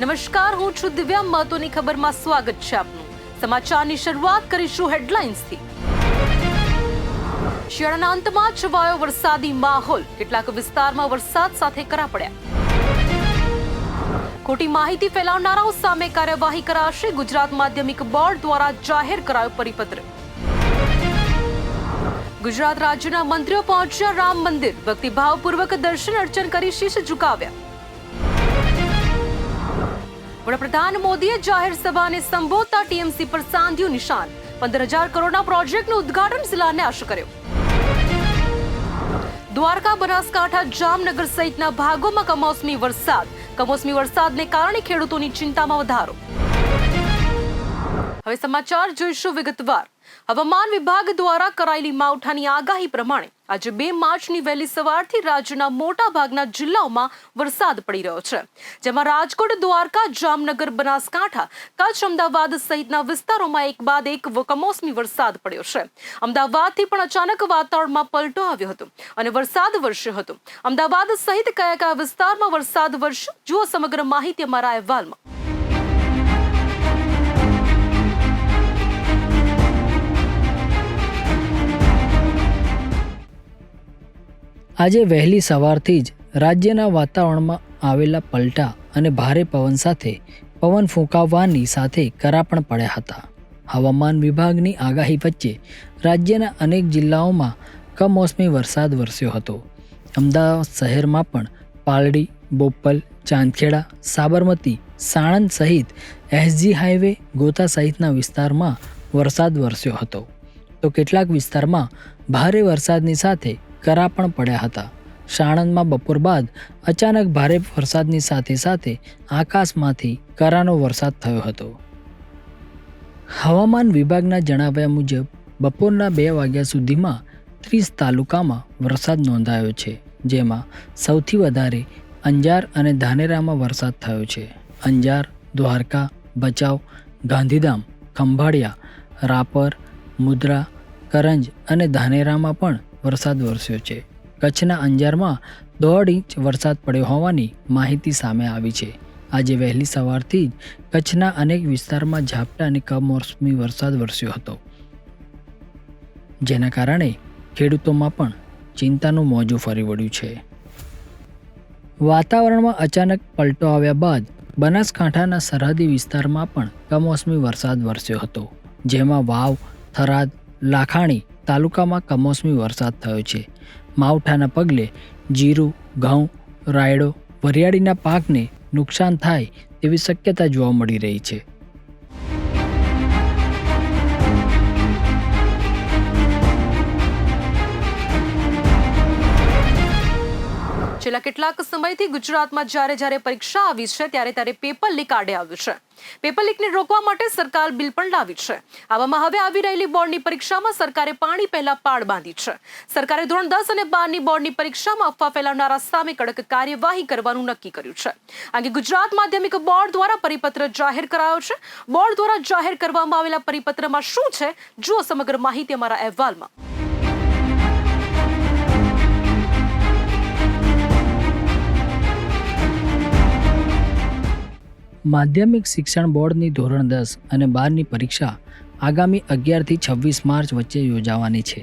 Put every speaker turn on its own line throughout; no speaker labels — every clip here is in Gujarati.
નમસ્કાર, હું છું દિવ્યા. મહત્વની ખબરમાં સ્વાગત છે આપનું. સમાચારની શરૂઆત કરીશું હેડલાઇન્સથી. શિયાળાના અંતમાં છવાયો વરસાદી માહોલ. કેટલાક વિસ્તારમાં વરસાદ સાથે કરા પડ્યા. ખોટી માહિતી ફેલાવનારાઓ સામે કાર્યવાહી કરાશે. ગુજરાત માધ્યમિક બોર્ડ દ્વારા જાહેર કરાયો પરિપત્ર. ગુજરાત રાજ્યના મંત્રીઓ પહોંચ્યા રામ મંદિર. ભક્તિભાવપૂર્વક દર્શન અર્ચન કરી શીશ ઝુકાવ્યા. વડાપ્રધાન મોદીએ જાહેર સભાને સંબોધતા ટીએમસી પર સાધ્યું નિશાન. 15,000 કરોડના પ્રોજેક્ટનું ઉદ્ઘાટન શિલાન્યાસ કર્યો. દ્વારકા, બનાસકાંઠા, જામનગર સહિતના ભાગોમાં કમોસમી વરસાદ. કમોસમી વરસાદને કારણે ખેડૂતોની ચિંતામાં વધારો. હવે સમાચાર જોઈશું વિગતવાર. હવામાન વિભાગ દ્વારા કરાયેલી માવઠાની આગાહી પ્રમાણે આજે 2 માર્ચની વહેલી સવારથી રાજ્યના મોટા ભાગના જિલ્લાઓમાં વરસાદ પડી રહ્યો છે, જેમાં રાજકોટ, દ્વારકા, જામનગર, બનાસકાંઠા, કચ્છ, અમદાવાદ સહિતના વિસ્તારોમાં એક બાદ એક કમોસમી વરસાદ પડ્યો છે. અમદાવાદથી પણ અચાનક વાતાવરણમાં પલટો આવ્યો હતો અને વરસાદ વરસ્યો હતો. અમદાવાદ સહિત કયા કયા વિસ્તારમાં વરસાદ વરસ્યો, જુઓ સમગ્ર માહિતી અમારા અહેવાલમાં.
આજે વહેલી સવારથી જ રાજ્યના વાતાવરણમાં આવેલા પલટા અને ભારે પવન સાથે પવન ફૂંકાવવાની સાથે કરા પણ પડ્યા હતા. હવામાન વિભાગની આગાહી વચ્ચે રાજ્યના અનેક જિલ્લાઓમાં કમોસમી વરસાદ વરસ્યો હતો. અમદાવાદ શહેરમાં પણ પાલડી, બોપલ, ચાંદખેડા, સાબરમતી, સાણંદ સહિત એસજી હાઈવે, ગોતા સહિતના વિસ્તારમાં વરસાદ વરસ્યો હતો, તો કેટલાક વિસ્તારમાં ભારે વરસાદની સાથે કરા પણ પડ્યા હતા. સાણંદમાં બપોર બાદ અચાનક ભારે વરસાદની સાથે સાથે આકાશમાંથી કરાનો વરસાદ થયો હતો. હવામાન વિભાગના જણાવ્યા મુજબ બપોરના 2 વાગ્યા સુધીમાં 30 તાલુકામાં વરસાદ નોંધાયો છે, જેમાં સૌથી વધારે અંજાર અને ધાનેરામાં વરસાદ થયો છે. અંજાર, દ્વારકા, ભચાઉ, ગાંધીધામ, ખંભાળિયા, રાપર, મુદ્રા, કરંજ અને ધાનેરામાં પણ વરસાદ વરસ્યો છે. કચ્છના અંજારમાં 1.5 ઇંચ વરસાદ પડ્યો હોવાની માહિતી સામે આવી છે. આજે વહેલી સવારથી જ કચ્છના અનેક વિસ્તારમાં ઝાપટા અને કમોસમી વરસાદ વરસ્યો હતો, જેના કારણે ખેડૂતોમાં પણ ચિંતાનું મોજું ફરી વળ્યું છે. વાતાવરણમાં અચાનક પલટો આવ્યા બાદ બનાસકાંઠાના સરહદી વિસ્તારમાં પણ કમોસમી વરસાદ વરસ્યો હતો, જેમાં વાવ, થરાદ, લાખાણી તાલુકામાં કમોસમી વરસાદ થયો છે. માવઠાના પગલે જીરું, ઘઉં, રાયડો, વરિયાળીના પાકને નુકસાન થાય તેવી શક્યતા જોવા મળી રહી છે.
છેલ્લા કેટલાક સમયથી ગુજરાતમાં જ્યારે પરીક્ષા આવી છે ત્યારે પેપર લીક આડે આવ્યું છે. પેપર લીકને રોકવા માટે સરકાર બિલ પણ લાવી છે. આવામાં હવે આવી રહેલી બોર્ડની પરીક્ષામાં સરકારે પાણી પહેલા પાળ બાંધી છે. સરકારે ધોરણ 10 અને 12ની બોર્ડની પરીક્ષામાં અફવા ફેલાવનારા સામે કડક કાર્યવાહી કરવાનું નક્કી કર્યું છે. અંગે ગુજરાત માધ્યમિક બોર્ડ દ્વારા પરિપત્ર જાહેર કરાયો છે. બોર્ડ દ્વારા જાહેર કરવામાં આવેલા પરિપત્રમાં શું છે, જુઓ સમગ્ર માહિતી અમારા અહેવાલમાં.
માધ્યમિક શિક્ષણ બોર્ડની ધોરણ 10 અને 12ની પરીક્ષા આગામી 11 થી 26 માર્ચ વચ્ચે યોજાવાની છે.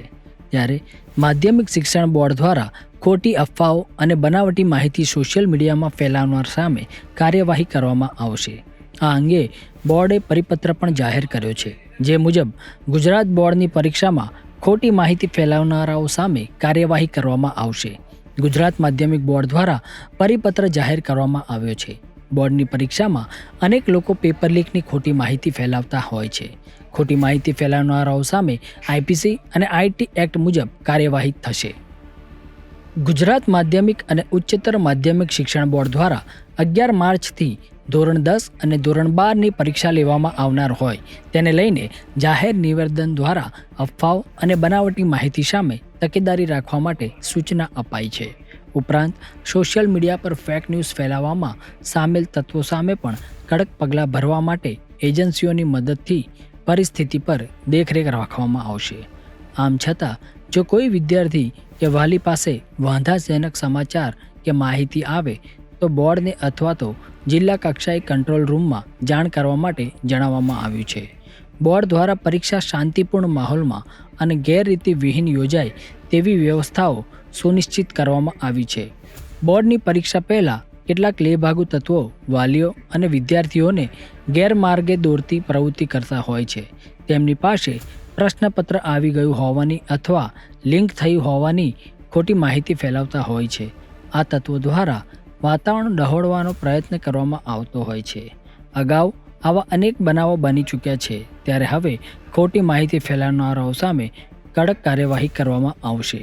ત્યારે માધ્યમિક શિક્ષણ બોર્ડ દ્વારા ખોટી અફવાઓ અને બનાવટી માહિતી સોશિયલ મીડિયામાં ફેલાવનાર સામે કાર્યવાહી કરવામાં આવશે. આ અંગે બોર્ડે પરિપત્ર પણ જાહેર કર્યો છે, જે મુજબ ગુજરાત બોર્ડની પરીક્ષામાં ખોટી માહિતી ફેલાવનારાઓ સામે કાર્યવાહી કરવામાં આવશે. ગુજરાત માધ્યમિક બોર્ડ દ્વારા પરિપત્ર જાહેર કરવામાં આવ્યો છે. બોર્ડની પરીક્ષામાં અનેક લોકો પેપર લીકની ખોટી માહિતી ફેલાવતા હોય છે. ખોટી માહિતી ફેલાવનારાઓ સામે આઈપીસી અને આઈટી એક્ટ મુજબ કાર્યવાહી થશે. ગુજરાત માધ્યમિક અને ઉચ્ચતર માધ્યમિક શિક્ષણ બોર્ડ દ્વારા 11 માર્ચથી ધોરણ 10 અને ધોરણ 12ની પરીક્ષા લેવામાં આવનાર હોય તેને લઈને જાહેર નિવેદન દ્વારા અફવાઓ અને બનાવટી માહિતી સામે તકેદારી રાખવા માટે સૂચના અપાઈ છે. ઉપરાંત સોશિયલ મીડિયા પર ફેક ન્યૂઝ ફેલાવવામાં સામેલ તત્વો સામે પણ કડક પગલાં ભરવા માટે એજન્સીઓની મદદથી પરિસ્થિતિ પર દેખરેખ રાખવામાં આવશે. આમ છતાં જો કોઈ વિદ્યાર્થી કે વાલી પાસે વાંધાજનક સમાચાર કે માહિતી આવે તો બોર્ડને અથવા તો જિલ્લા કક્ષાએ કંટ્રોલ રૂમમાં જાણ કરવા માટે જણાવવામાં આવ્યું છે. બોર્ડ દ્વારા પરીક્ષા શાંતિપૂર્ણ માહોલમાં અને ગેરરીતિ વિહીન યોજાય તેવી વ્યવસ્થાઓ સુનિશ્ચિત કરવામાં આવી છે. બોર્ડની પરીક્ષા પહેલાં કેટલાક લેભાગુ તત્વો વાલીઓ અને વિદ્યાર્થીઓને ગેરમાર્ગે દોરતી પ્રવૃત્તિ કરતા હોય છે. તેમની પાસે પ્રશ્નપત્ર આવી ગયું હોવાની અથવા લિંક થયું હોવાની ખોટી માહિતી ફેલાવતા હોય છે. આ તત્વો દ્વારા વાતાવરણ ડહોળવાનો પ્રયત્ન કરવામાં આવતો હોય છે. અગાઉ આવા અનેક બનાવો બની ચૂક્યા છે, ત્યારે હવે ખોટી માહિતી ફેલાવનારાઓ સામે કડક કાર્યવાહી કરવામાં આવશે.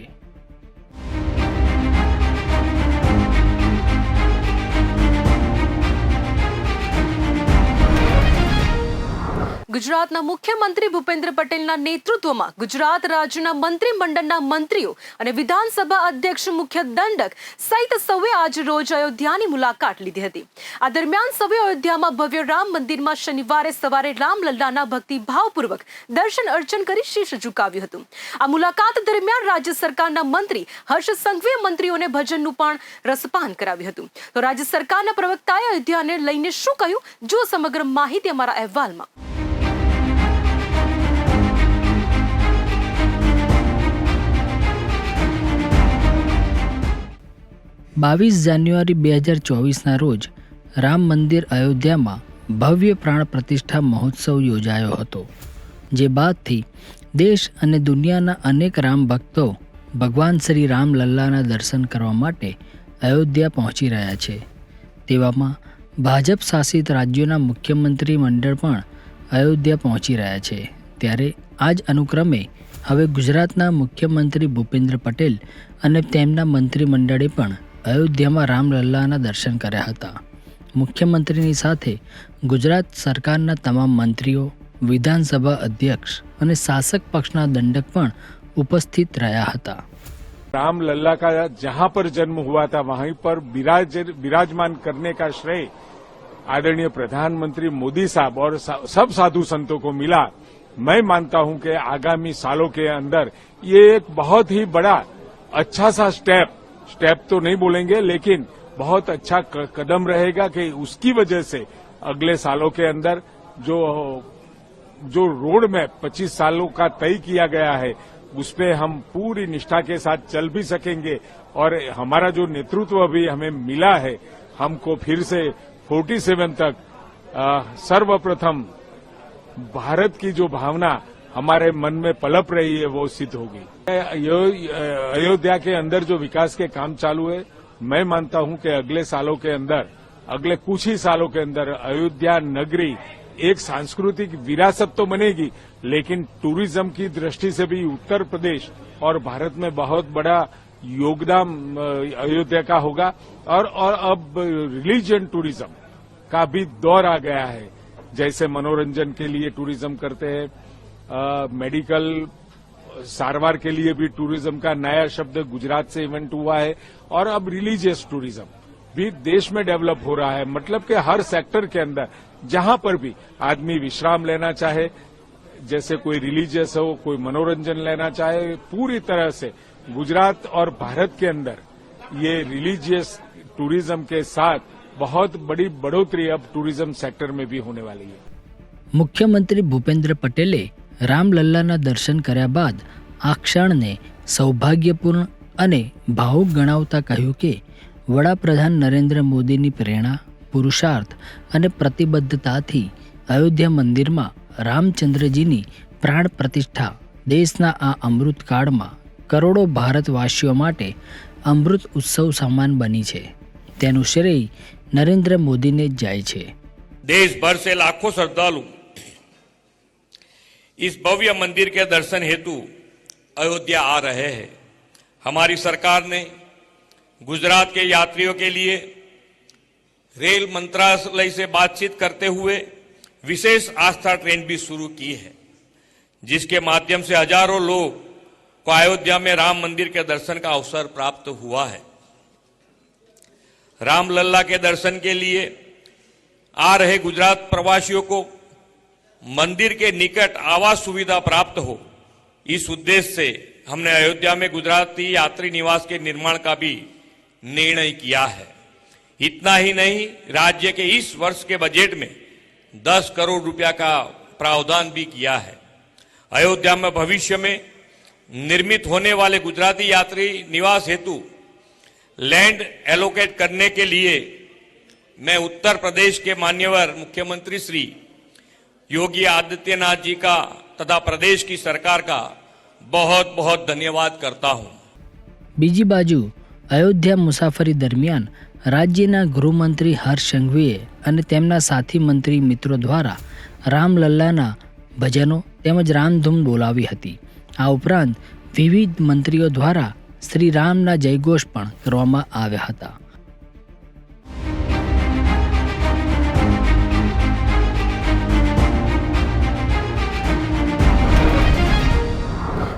ગુજરાતના મુખ્યમંત્રી ભૂપેન્દ્ર પટેલના નેતૃત્વમાં ગુજરાત રાજ્યના મંત્રીમંડળના મંત્રીઓ અને વિધાનસભા અધ્યક્ષ મુખ્ય દંડક સહિત સૌએ આજ રોજ અયોધ્યાની મુલાકાત લીધી હતી. આ દરમિયાન સૌએ અયોધ્યામાં ભવ્ય રામ મંદિરમાં શનિવારે સવારે રામલલ્લાના ભક્તિભાવપૂર્વક દર્શન અર્ચન કરી શીશ ઝુકાવ્યું હતું. આ મુલાકાત દરમિયાન રાજ્ય સરકારના મંત્રી હર્ષ સંઘવીએ મંત્રીઓને ભજનનું પણ રસપાન કરાવ્યું હતું. તો રાજ્ય સરકારના પ્રવક્તાએ અયોધ્યાને લઈને શું કહ્યું, જો સમગ્ર માહિતી અમારા અહેવાલમાં.
22 જાન્યુઆરી 2024ના રોજ રામ મંદિર અયોધ્યામાં ભવ્ય પ્રાણ પ્રતિષ્ઠા મહોત્સવ યોજાયો હતો, જે બાદથી દેશ અને દુનિયાના અનેક રામ ભક્તો ભગવાન શ્રી રામલલ્લાના દર્શન કરવા માટે અયોધ્યા પહોંચી રહ્યા છે. તેવામાં ભાજપ શાસિત રાજ્યોના મુખ્યમંત્રી મંડળ પણ અયોધ્યા પહોંચી રહ્યા છે. ત્યારે આ જ અનુક્રમે હવે ગુજરાતના મુખ્યમંત્રી ભૂપેન્દ્ર પટેલ અને તેમના મંત્રીમંડળે પણ અયોધ્યામાં રામલલ્લાના દર્શન કર્યા હતા. મુખ્યમંત્રીની સાથે ગુજરાત સરકારના તમામ મંત્રીઓ, વિધાનસભા અધ્યક્ષ અને શાસક પક્ષના દંડક પણ ઉપસ્થિત રહ્યા હતા.
रामलल्ला का जहां पर जन्म हुआ था वहीं पर विराजमान करने का श्रेय आदरणीय प्रधानमंत्री मोदी साहब और सब साधु संतों को मिला. मैं मानता हूं कि आगामी सालों के अंदर ये एक बहुत ही बड़ा अच्छा सा स्टेप तो नहीं बोलेंगे, लेकिन बहुत अच्छा कदम रहेगा कि उसकी वजह से अगले सालों के अंदर जो रोड मैप 25 सालों का तय किया गया है उस पे हम पूरी निष्ठा के साथ चल भी सकेंगे. और हमारा जो नेतृत्व अभी हमें मिला है, हमको फिर से 47 तक सर्वप्रथम भारत की जो भावना हमारे मन में पलप रही है वो सिद्ध होगी. अयोध्या के अंदर जो विकास के काम चालू है, मैं मानता हूं कि अगले सालों के अंदर, अगले कुछ ही सालों के अंदर अयोध्या नगरी एक सांस्कृतिक विरासत तो बनेगी, लेकिन टूरिज्म की दृष्टि से भी उत्तर प्रदेश और भारत में बहुत बड़ा योगदान अयोध्या का होगा. और अब रिलीजियन टूरिज्म का भी दौर आ गया है. जैसे मनोरंजन के लिए टूरिज्म करते हैं, मेडिकल सारवार के लिए भी टूरिज्म का नया शब्द गुजरात से इवेंट हुआ है. और अब रिलीजियस टूरिज्म भी देश में डेवलप हो रहा है. मतलब कि हर सेक्टर के अंदर जहां पर भी आदमी विश्राम लेना चाहे, जैसे कोई रिलीजियस हो, कोई मनोरंजन लेना चाहे, पूरी तरह से गुजरात और भारत के अंदर ये रिलीजियस टूरिज्म के साथ बहुत बड़ी बढ़ोतरी अब टूरिज्म सेक्टर में भी होने वाली है.
મુખ્યમંત્રી ભૂપેન્દ્ર પટેલે રામલલ્લાના દર્શન કર્યા બાદ આ ક્ષણને સૌભાગ્યપૂર્ણ અને ભાવુક ગણાવતા કહ્યું કે વડાપ્રધાન નરેન્દ્ર મોદીની પ્રેરણા, પુરુષાર્થ અને પ્રતિબદ્ધતાથી અયોધ્યા મંદિરમાં રામચંદ્રજીની પ્રાણ પ્રતિષ્ઠા દેશના આ અમૃતકાળમાં કરોડો ભારતવાસીઓ માટે અમૃત ઉત્સવ સમાન બની છે. તેનું શ્રેય नरेंद्र मोदी ने जाए छे.
देश भर से लाखों श्रद्धालु इस भव्य मंदिर के दर्शन हेतु अयोध्या आ रहे हैं. हमारी सरकार ने गुजरात के यात्रियों के लिए रेल मंत्रालय से बातचीत करते हुए विशेष आस्था ट्रेन भी शुरू की है, जिसके माध्यम से हजारों लोग को अयोध्या में राम मंदिर के दर्शन का अवसर प्राप्त हुआ है. रामलल्ला के दर्शन के लिए आ रहे गुजरात प्रवासियों को मंदिर के निकट आवास सुविधा प्राप्त हो, इस उद्देश्य से हमने अयोध्या में गुजराती यात्री निवास के निर्माण का भी निर्णय किया है. इतना ही नहीं, राज्य के इस वर्ष के बजट में 10 करोड़ रुपया का प्रावधान भी किया है। अयोध्या में भविष्य में निर्मित होने वाले गुजराती यात्री निवास हेतु लैंड एलोकेट करने के लिए मैं उत्तर प्रदेश के मान्यवर मुख्यमंत्री श्री योगी आदित्यनाथ जी का तथा प्रदेश की सरकार का बहुत बहुत धन्यवाद करता हूं।
બીજી બાજુ અયોધ્યા મુસાફરી દરમિયાન રાજ્યના ગૃહમંત્રી હર્ષ સંઘવીએ અને તેમના સાથી મંત્રી મિત્રો દ્વારા રામલલ્લાના ભજનો તેમજ રામધૂન બોલાવી હતી। આ ઉપરાંત વિવિધ મંત્રીઓ દ્વારા શ્રી રામના જયઘોષ પણ કરવામાં આવ્યા હતા।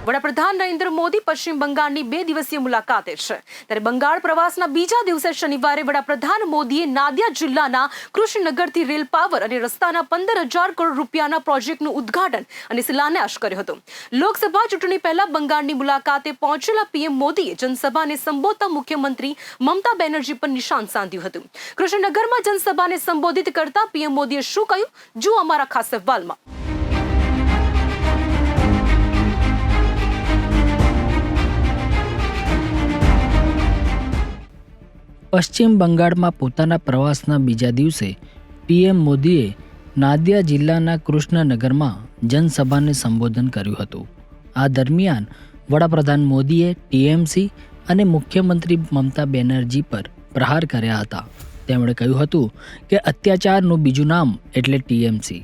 વડાપ્રધાન નરેન્દ્ર મોદી પશ્ચિમ બંગાળની 2 દિવસીય મુલાકાતે છે। ત્યારે બંગાળ પ્રવાસના બીજા દિવસે શનિવારે વડાપ્રધાન મોદીએ નાદિયા જિલ્લાના કૃષ્ણનગરથી રેલ પાવર અને રસ્તાના 15,000 કરોડ રૂપિયાના પ્રોજેક્ટનું ઉદ્ઘાટન અને શિલાન્યાસ કર્યો હતો। લોકસભા ચૂંટણી પહેલા બંગાળની મુલાકાતે પહોંચેલા પીએમ મોદીએ જનસભાને સંબોધતા મુખ્યમંત્રી મમતા બેનર્જી પર નિશાન સાધ્યું હતું। કૃષ્ણનગરમાં જનસભાને સંબોધિત કરતા પીએમ મોદીએ શું કહ્યું, જુઓ અમારા ખાસ અહેવાલમાં।
પશ્ચિમ બંગાળમાં પોતાના પ્રવાસના બીજા દિવસે પીએમ મોદીએ નાદિયા જિલ્લાના કૃષ્ણનગરમાં જનસભાને સંબોધન કર્યું હતું। આ દરમિયાન વડાપ્રધાન મોદીએ ટીએમસી અને મુખ્યમંત્રી મમતા બેનર્જી પર પ્રહાર કર્યા હતા। તેમણે કહ્યું હતું કે અત્યાચારનું બીજું નામ એટલે ટીએમસી।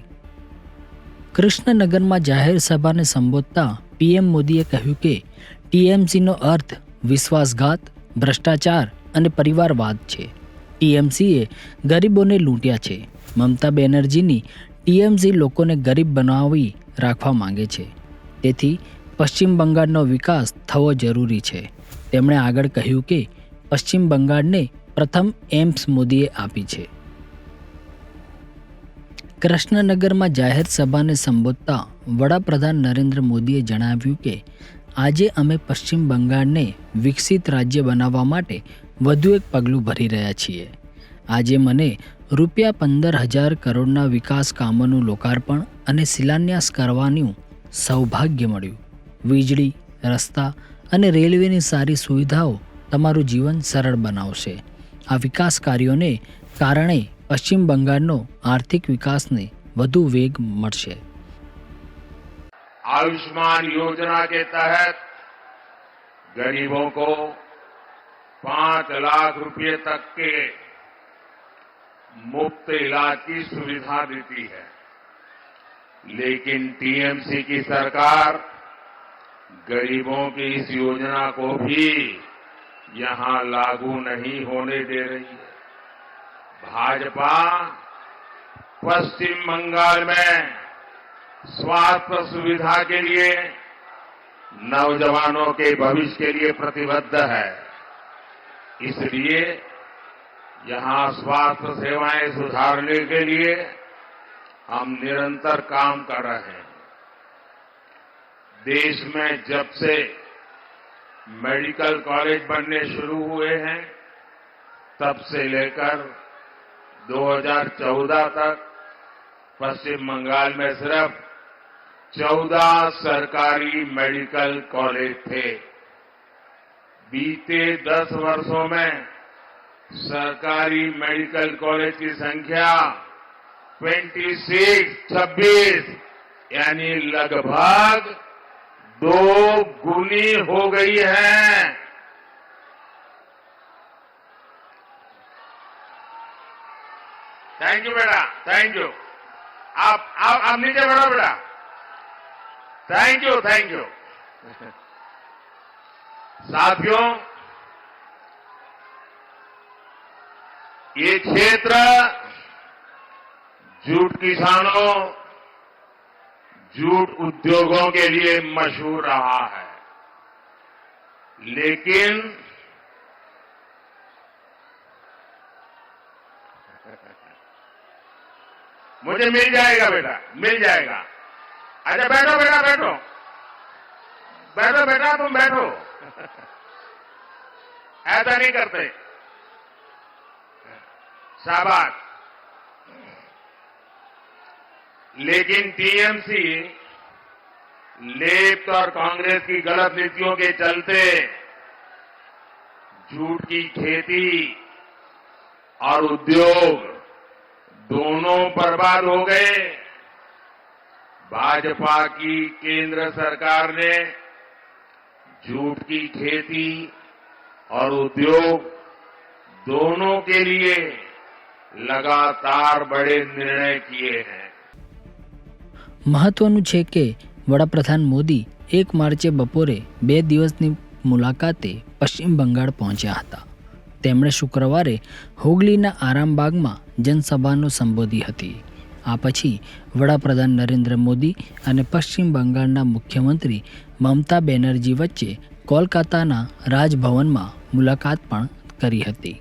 કૃષ્ણનગરમાં જાહેર સભાને સંબોધતા પીએમ મોદીએ કહ્યું કે ટીએમસીનો અર્થ વિશ્વાસઘાત, ભ્રષ્ટાચાર અને પરિવારવાદ છે। ટીએમસીએ ગરીબોને લૂંટ્યા છે। મમતા બેનર્જીની ટીએમસી લોકોને ગરીબ બનાવી રાખવા માંગે છે, તેથી પશ્ચિમ બંગાળનો વિકાસ થવો જરૂરી છે। તેમણે આગળ કહ્યું કે પશ્ચિમ બંગાળને પ્રથમ એમ્સ મોદીએ આપી છે। કૃષ્ણનગરમાં જાહેર સભાને સંબોધતા વડાપ્રધાન નરેન્દ્ર મોદીએ જણાવ્યું કે આજે અમે પશ્ચિમ બંગાળને વિકસિત રાજ્ય બનાવવા માટે વધુ એક પગલું ભરી રહ્યા છીએ। આજે મને રૂપિયા 15,000 કરોડના વિકાસ કામોનું લોકાર્પણ અને શિલાન્યાસ કરવાનું સૌભાગ્ય મળ્યું। વીજળી, રસ્તા અને રેલવેની સારી સુવિધાઓ તમારું જીવન સરળ બનાવશે। આ વિકાસ કાર્યોને કારણે પશ્ચિમ બંગાળનો આર્થિક વિકાસને વધુ વેગ મળશે।
आयुष्मान योजना के तहत गरीबों को 5 लाख रुपए तक के मुफ्त इलाज की सुविधा देती है, लेकिन टीएमसी की सरकार गरीबों की इस योजना को भी यहां लागू नहीं होने दे रही है। भाजपा पश्चिम बंगाल में स्वास्थ्य सुविधा के लिए, नौजवानों के भविष्य के लिए प्रतिबद्ध है। इसलिए यहां स्वास्थ्य सेवाएं सुधारने के लिए हम निरंतर काम कर रहे हैं। देश में जब से मेडिकल कॉलेज बनने शुरू हुए हैं, तब से लेकर 2014 तक पश्चिम बंगाल में सिर्फ 14 सरकारी मेडिकल कॉलेज थे। बीते 10 वर्षों में सरकारी मेडिकल कॉलेज की संख्या 26 यानी लगभग 2 गुनी हो गई है। थैंक यू बेटा, थैंक यू। आप नीचे बढ़ो बेटा। Thank you, thank you. साथियों, ये क्षेत्र जूट किसानों, जूट उद्योगों के लिए मशहूर रहा है, लेकिन मुझे मिल जाएगा बेटा, मिल जाएगा। अच्छा बैठो बेटा, बैठो बैठो बेटा, तुम बैठो। ऐसा नहीं करते। शाबाश। लेकिन टीएमसी लेफ्ट और कांग्रेस की गलत नीतियों के चलते झूठ की खेती और उद्योग दोनों बर्बाद हो गए। भाजपा की केंद्र सरकार ने झूठ की खेती और उद्योग दोनों के लिए लगातार बड़े निर्णय किए हैं।
મહત્વનું છે કે વડાપ્રધાન મોદી 1 માર્ચે બપોરે 2 દિવસની મુલાકાતે પશ્ચિમ બંગાળ પહોંચ્યા હતા. તેમણે શુક્રવારે હુગલીના આરામબાગમાં જનસભાને સંબોધી હતી. આ પછી વડાપ્રધાન નરેન્દ્ર મોદી અને પશ્ચિમ બંગાળના મુખ્યમંત્રી મમતા બેનર્જી વચ્ચે કોલકાતાના રાજભવનમાં મુલાકાત પણ કરી હતી.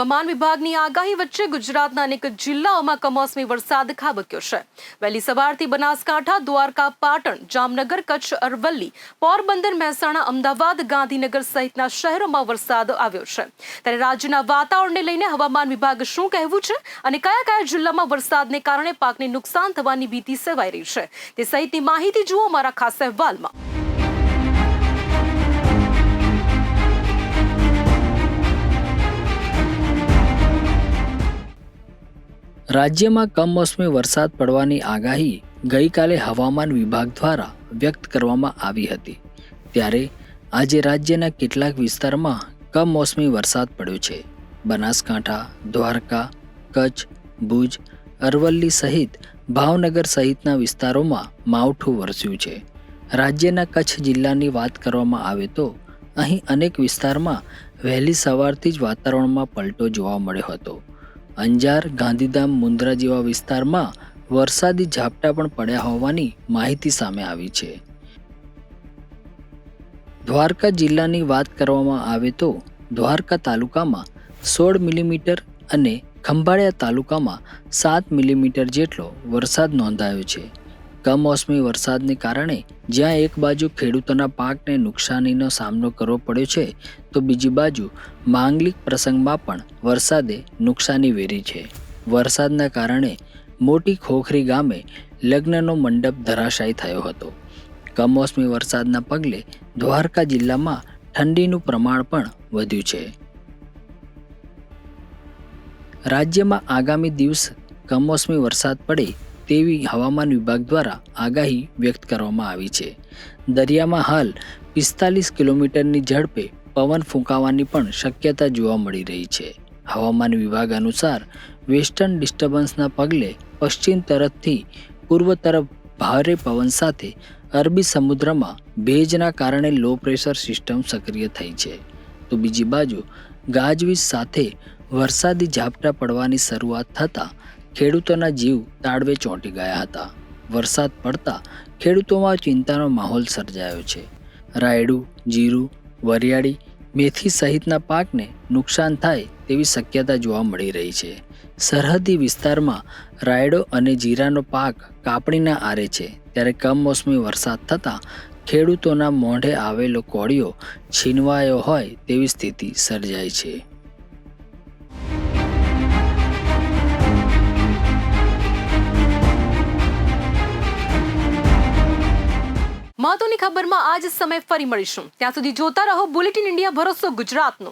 હવામાન વિભાગની આગાહી વચ્ચે ગુજરાતના અનેક જિલ્લાઓમાં કમોસમી વરસાદ ખાબક્યો છે. વહેલી સવારથી બનાસકાંઠા, દ્વારકા, પાટણ, જામનગર, કચ્છ, અરવલ્લી, પોરબંદર, મહેસાણા, અમદાવાદ, ગાંધીનગર સહિતના શહેરોમાં વરસાદ આવ્યો છે. ત્યારે રાજ્યના વાતાવરણને લઈને હવામાન વિભાગ શું કહેવું છે અને કયા કયા જિલ્લામાં વરસાદને કારણે પાકને નુકસાન થવાની ભીતિ સેવાઈ રહી છે તે સહિતની માહિતી જુઓ અમારા ખાસ અહેવાલમાં.
રાજ્યમાં કમોસમી વરસાદ પડવાની આગાહી ગઈકાલે હવામાન વિભાગ દ્વારા વ્યક્ત કરવામાં આવી હતી. ત્યારે આજે રાજ્યના કેટલાક વિસ્તારમાં કમોસમી વરસાદ પડ્યો છે. બનાસકાંઠા, દ્વારકા, કચ્છ, ભુજ, અરવલ્લી સહિત ભાવનગર સહિતના વિસ્તારોમાં માવઠું વરસ્યું છે. રાજ્યના કચ્છ જિલ્લાની વાત કરવામાં આવે તો અહીં અનેક વિસ્તારમાં વહેલી સવારથી જ વાતાવરણમાં પલટો જોવા મળ્યો હતો. અંજાર, ગાંધીધામ, મુન્દ્રા જેવા વિસ્તારમાં વરસાદી ઝાપટા પણ પડ્યા હોવાની માહિતી સામે આવી છે. દ્વારકા જિલ્લાની વાત કરવામાં આવે તો દ્વારકા તાલુકામાં 16 મિલીમીટર અને ખંભાળિયા તાલુકામાં 7 મિલીમીટર જેટલો વરસાદ નોંધાયો છે. કમોસમી વરસાદને કારણે જ્યાં એક બાજુ ખેડૂતોના પાકને નુકસાનીનો સામનો કરવો પડ્યો છે તો બીજી બાજુ માંગલિક પ્રસંગમાં પણ વરસાદે નુકસાની વેરી છે. વરસાદના કારણે મોટી ખોખરી ગામે લગ્નનો મંડપ ધરાશાયી થયો હતો. કમોસમી વરસાદના પગલે દ્વારકા જિલ્લામાં ઠંડીનું પ્રમાણ પણ વધ્યું છે. રાજ્યમાં આગામી દિવસ કમોસમી વરસાદ પડે તેવી હવામાન વિભાગ દ્વારા આગાહી વ્યક્ત કરવામાં આવી છે. દરિયામાં હાલ 45 કિલોમીટરની ઝડપે પવન ફૂંકાવાની પણ શક્યતા જોવા મળી રહી છે. હવામાન વિભાગ અનુસાર વેસ્ટર્ન ડિસ્ટર્બન્સના પગલે પશ્ચિમ તરફથી પૂર્વ તરફ ભારે પવન સાથે અરબી સમુદ્રમાં ભેજના કારણે લો પ્રેશર સિસ્ટમ સક્રિય થઈ છે. તો બીજી બાજુ ગાજવીજ સાથે વરસાદી ઝાપટા પડવાની શરૂઆત થતાં ખેડૂતોના જીવ તાળવે ચોંટી ગયા હતા. વરસાદ પડતા ખેડૂતોમાં ચિંતાનો માહોલ સર્જાયો છે. રાયડું, જીરું, વરિયાળી, મેથી સહિતના પાકને નુકસાન થાય તેવી શક્યતા જોવા મળી રહી છે. સરહદી વિસ્તારમાં રાયડો અને જીરાનો પાક કાપણીના આરે છે. ત્યારે કમોસમી વરસાદ થતાં ખેડૂતોના મોઢે આવેલો કોળિયો છીનવાયો હોય તેવી સ્થિતિ સર્જાઈ છે.
મહત્વની ખબરમાં આજ સમય ફરી મળીશું. ત્યાં સુધી જોતા રહો બુલેટિન ઇન્ડિયા, ભરોસો ગુજરાતનો.